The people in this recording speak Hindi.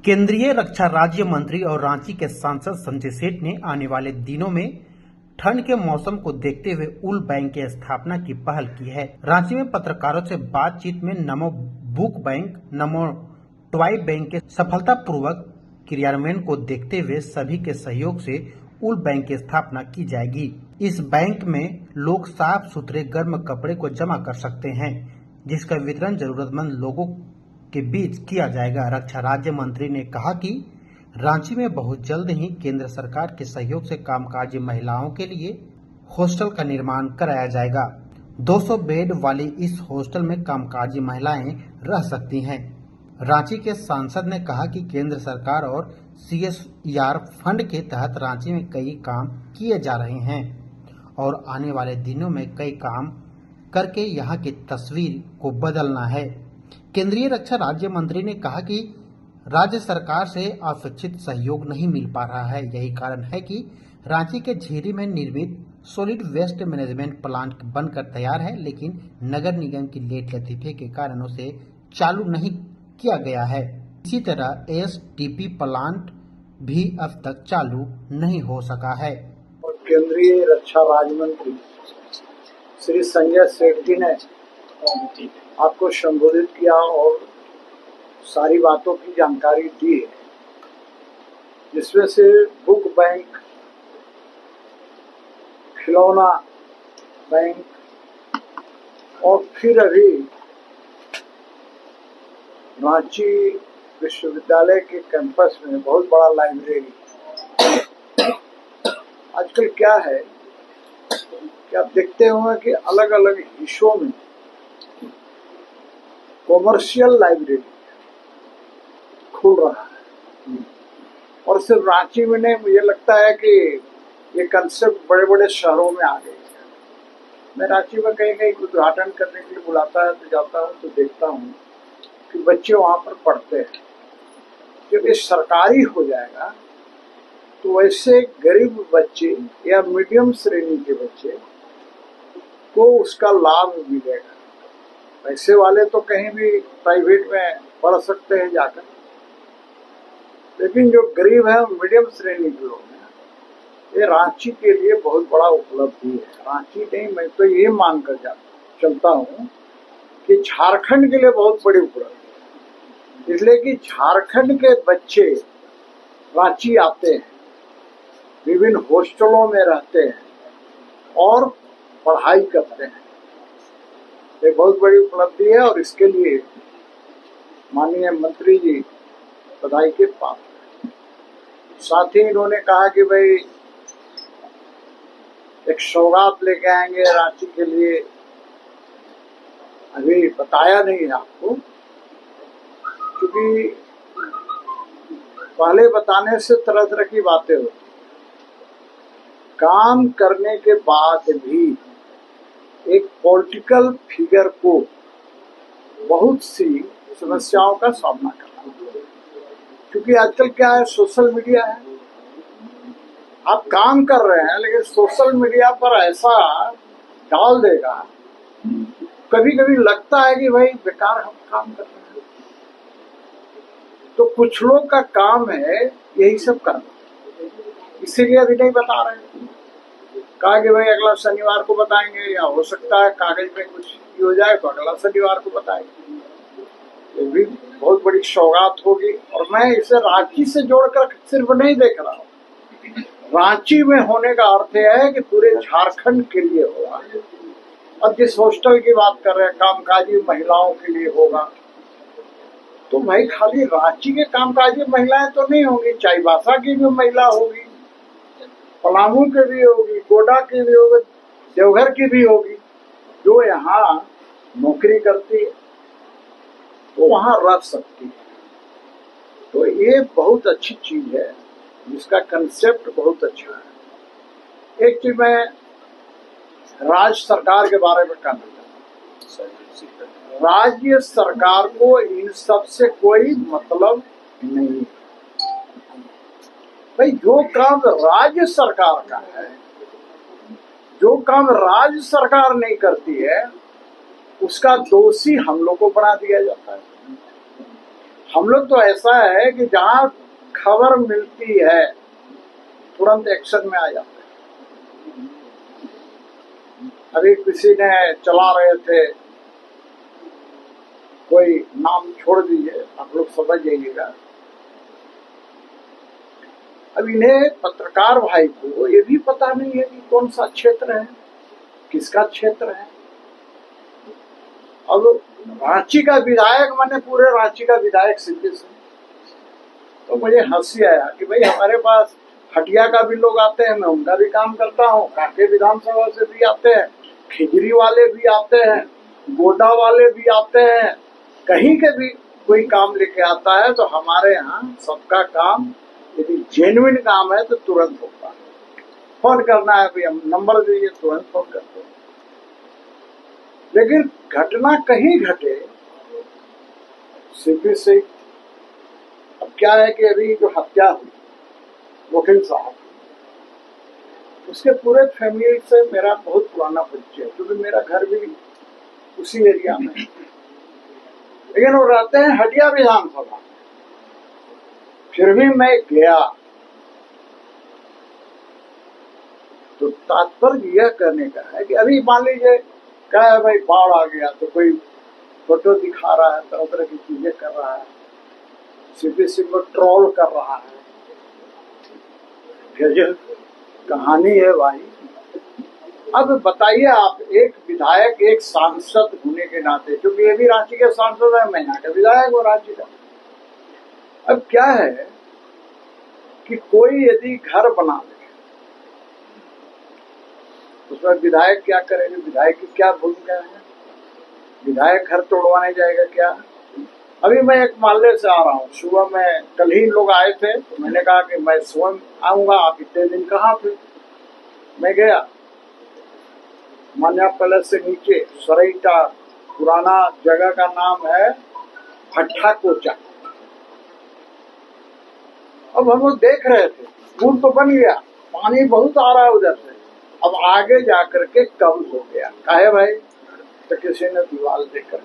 केंद्रीय रक्षा राज्य मंत्री और रांची के सांसद संजय सेठ ने आने वाले दिनों में ठंड के मौसम को देखते हुए उल बैंक की स्थापना की पहल की है। रांची में पत्रकारों से बातचीत में नमो बुक बैंक, नमो टॉय बैंक के सफलतापूर्वक क्रियान्वयन को देखते हुए सभी के सहयोग से उल बैंक की स्थापना की जाएगी। इस बैंक में लोग साफ सुथरे गर्म कपड़े को जमा कर सकते हैं, जिसका वितरण जरूरतमंद लोगों के बीच किया जाएगा। रक्षा राज्य मंत्री ने कहा कि रांची में बहुत जल्द ही केंद्र सरकार के सहयोग से कामकाजी महिलाओं के लिए हॉस्टल का निर्माण कराया जाएगा। 200 बेड वाली इस हॉस्टल में कामकाजी महिलाएं रह सकती हैं। रांची के सांसद ने कहा कि केंद्र सरकार और CSR फंड के तहत रांची में कई काम किए जा रहे हैं और आने वाले दिनों में कई काम करके यहाँ की तस्वीर को बदलना है। केंद्रीय रक्षा राज्य मंत्री ने कहा कि राज्य सरकार से अपेक्षित सहयोग नहीं मिल पा रहा है। यही कारण है कि रांची के झीरी में निर्मित सॉलिड वेस्ट मैनेजमेंट प्लांट बनकर तैयार है, लेकिन नगर निगम की लेट लतीफे के कारण उसे चालू नहीं किया गया है। इसी तरह STP प्लांट भी अब तक चालू नहीं हो सका है। केंद्रीय रक्षा राज्य मंत्री श्री संजय सेठ जी ने आपको संबोधित किया और सारी बातों की जानकारी दी है, जिसमें से बुक बैंक, खिलौना बैंक और फिर अभी रांची विश्वविद्यालय के कैंपस में बहुत बड़ा लाइब्रेरी। आजकल क्या है कि आप देखते होंगे कि अलग अलग हिस्सों में कॉमर्शियल लाइब्रेरी खुल रहा है और सिर्फ रांची में नहीं, मुझे लगता है कि ये कंसेप्ट बड़े बड़े शहरों में आ गए। मैं रांची में कहीं कहीं उद्घाटन करने के लिए बुलाता है तो जाता हूँ तो देखता हूँ कि बच्चे वहां पर पढ़ते हैं। जब ये सरकारी हो जाएगा तो वैसे गरीब बच्चे या मीडियम श्रेणी के बच्चे को उसका लाभ मिलेगा। पैसे वाले तो कहीं भी प्राइवेट में पढ़ सकते हैं जाकर, लेकिन जो गरीब है, मीडियम श्रेणी के लोग हैं, ये रांची के लिए बहुत बड़ा उपलब्धि है। रांची नहीं, मैं तो ये मानकर चलता हूँ कि झारखंड के लिए बहुत बड़ी उपलब्धि है, इसलिए कि झारखंड के बच्चे रांची आते हैं, विभिन्न हॉस्टलों में रहते हैं और पढ़ाई करते हैं। एक बहुत बड़ी उपलब्धि है और इसके लिए माननीय मंत्री जी बधाई के पात्र हैं। साथ ही इन्होंने कहा कि भाई एक सौगात लेके आएंगे रांची के लिए। अभी बताया नहीं है आपको, क्योंकि पहले बताने से तरह तरह की बातें होती, काम करने के बाद भी एक पॉलिटिकल फिगर को बहुत सी समस्याओं का सामना करना, क्योंकि आजकल क्या है, सोशल मीडिया है। आप काम कर रहे हैं लेकिन सोशल मीडिया पर ऐसा डाल देगा, कभी कभी लगता है कि भाई बेकार हम काम कर रहे हैं। तो कुछ लोग का काम है यही सब करना, इसीलिए अभी नहीं बता रहे हैं। कहा कि भाई अगला शनिवार को बताएंगे, या हो सकता है कागज में कुछ हो जाए तो अगला शनिवार को बताएंगे। ये भी बहुत बड़ी सौगात होगी और मैं इसे रांची से जोड़कर सिर्फ नहीं देख रहा हूँ। रांची में होने का अर्थ है कि पूरे झारखंड के लिए होगा। और जिस हॉस्टल की बात कर रहे हैं, कामकाजी महिलाओं के लिए होगा, तो भाई खाली रांची के कामकाजी महिलाएं तो नहीं होंगी, चाईबासा की भी महिला होगी, पलामू की भी होगी, गोडा की भी होगी, देवघर की भी होगी, जो यहाँ नौकरी करती है तो वहाँ रह सकती है। तो ये बहुत अच्छी चीज है, जिसका कंसेप्ट बहुत अच्छा है। एक चीज मैं राज्य सरकार के बारे में कहना चाहता हूँ, राज्य सरकार को इन सब से कोई मतलब नहीं है। भाई जो काम राज्य सरकार का है, जो काम राज्य सरकार नहीं करती है, उसका दोषी हम लोग को बना दिया जाता है। हम लोग तो ऐसा है कि जहां खबर मिलती है तुरंत एक्शन में आ जाते हैं। अभी किसी ने चला रहे थे, कोई नाम छोड़ दीजिए, आप लोग समझ जाइएगा। अब इन्हें पत्रकार भाई को ये भी पता नहीं है कि कौन सा क्षेत्र है, किसका क्षेत्र है। अब रांची का विधायक, मैंने पूरे रांची का विधायक सीपी सिंह, तो मुझे हंसी आया कि भाई हमारे पास हटिया का भी लोग आते हैं, मैं उनका भी काम करता हूँ, कांके विधानसभा से भी आते हैं, खिजरी वाले भी आते हैं, गोड्डा वाले भी आते हैं, कहीं के भी कोई काम लेके आता है तो हमारे यहाँ सबका काम यदि जेन्युइन काम है तो तुरंत होता है। फोन करना है भी, हम नंबर दीजिए, तुरंत फोन करते हैं। लेकिन घटना कहीं घटे सीपी से। अब क्या है कि अभी जो हत्या हुई वकील साहब, उसके पूरे फैमिली से मेरा बहुत पुराना परिचय है, क्योंकि मेरा घर भी उसी एरिया में है। लेकिन वो रहते हैं हटिया विधानसभा। फिर भी मैं गया तो तात्पर्य यह करने का है कि अभी मान लीजिए क्या है भाई, बाढ़ आ गया तो कोई फोटो दिखा रहा है, तरह तरह की चीजें कर रहा है, सीपी सिंह को ट्रोल कर रहा है। गजब कहानी है भाई। अब बताइए आप, एक विधायक, एक सांसद होने के नाते, क्योंकि ये भी रांची के सांसद है, मैं यहाँ का विधायक हूँ रांची का। अब क्या है कि कोई यदि घर बना ले, उसमें विधायक क्या करेंगे, विधायक की क्या भूमिका है? विधायक घर तोड़वाने जाएगा क्या? अभी मैं एक मोहल्ले से आ रहा हूँ, सुबह में कल ही लोग आए थे तो मैंने कहा कि मैं स्वयं आऊंगा, आप इतने दिन कहाँ थे? मैं गया, मान्या पैलेस से नीचे सराइटा, पुराना जगह का नाम है भट्टा कोचा। अब हम लोग देख रहे थे, पुल तो बन गया, पानी बहुत आ रहा है उधर से, अब आगे जाकर के कम हो गया। काहे भाई? तो किसी ने दीवार देख कर